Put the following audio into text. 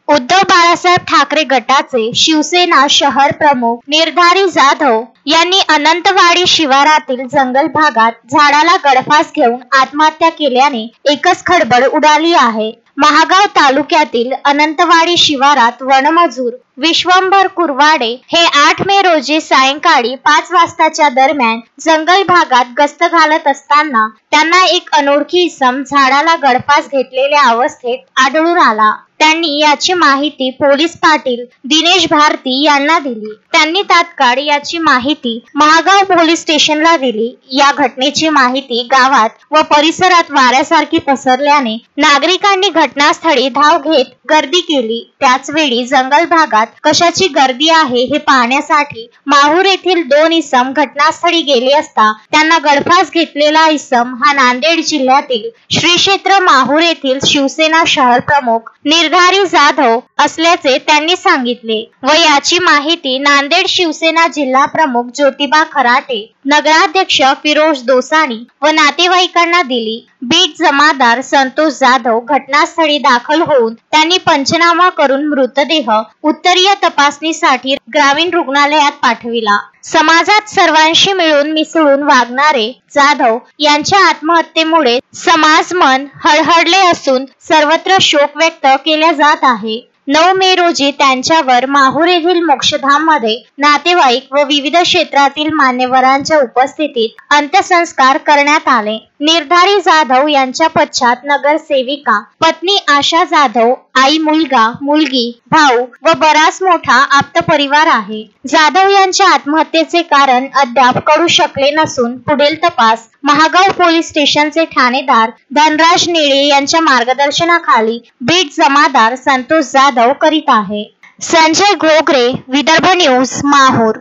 उद्धव बाळासाहेब ठाकरे गटाचे शिवसेना शहर प्रमुख निर्धारी जाधव यांनी अनंतवाडी शिवारातील जंगल भागात झाडाला गळफास घेऊन आत्महत्या केल्याने एकच खळबळ उडाली आहे। महागाव तालुक्यातील अनंतवाडी शिवारात वनमजूर विश्वंभर कुरवाडे हे 8 मे रोजी सायंकाळी 5 वाजताच्या दरम्यान जंगल भागात गस्त घालत असताना त्यांना एक अनोळखी इसम झाडाला गळफास घेतलेल्या अवस्थेत आढळून आला। त्यांनी याची माहिती पोलीस पाटील दिनेश भारती यांना दिली। त्यांनी तात्काळ याची माहिती महागाव पोलीस स्टेशनला दिली। या घटनेची माहिती गावात व परिसरात वाऱ्यासारखी पसरल्याने नागरिकांनी घटनास्थळी धाव घेत गर्दी केली। त्याच वेळी जंगल भागात कशाची गर्दी आहे हे पाहण्यासाठी माहूर येथील 2 इसम घटनास्थळी गेले असता त्यांना गळफास घेतलेला इसम हा नांदेड जिल्ह्यातील श्री क्षेत्र माहूर येथील शिवसेना शहर प्रमुख निर्धारी जाधव असल्याचे त्यांनी सांगितले व याची माहिती नांदेड शिवसेना जिल्हा प्रमुख ज्योतिबा खराटे, नगराध्यक्ष फिरोज दोसानी व नातेवाईकांना दिली। बीट जमादार संतोष जाधव घटनास्थळी दाखल होऊन त्यांनी पंचनामा करून मृतदेह उत्तरीय तपासणीसाठी ग्रामीण रुग्णालयात पाठविला। समाजात सर्वांशी मिळून मिसळून वागणारे जाधव यांच्या आत्महत्येमुळे समाजमन हळहळले असून सर्वत्र शोक व्यक्त केला जात आहे। 9 मे रोजी त्यांच्यावर माहूर येथील मोक्षधाम मध्ये नातेवाईक व विविध क्षेत्रातील मान्यवरांच्या उपस्थितीत अंत्यसंस्कार करण्यात आले। निर्धारी जाधव यांच्या पश्चात नगरसेविका पत्नी आशा जाधव, आई, मुलगा, मुलगी, भाऊ व बराच मोठा आप्त परिवार आहे। जाधव यांच्या आत्महत्येचे कारण अद्याप कळू शकले नसून पुढील तपास महागाव पोलीस स्टेशनचे ठाणेदार धनराज निळे यांच्या मार्गदर्शनाखाली बीट जमादार संतोष जाधव करीत आहे। संजय घोगरे, विदर्भ न्यूज, माहूर।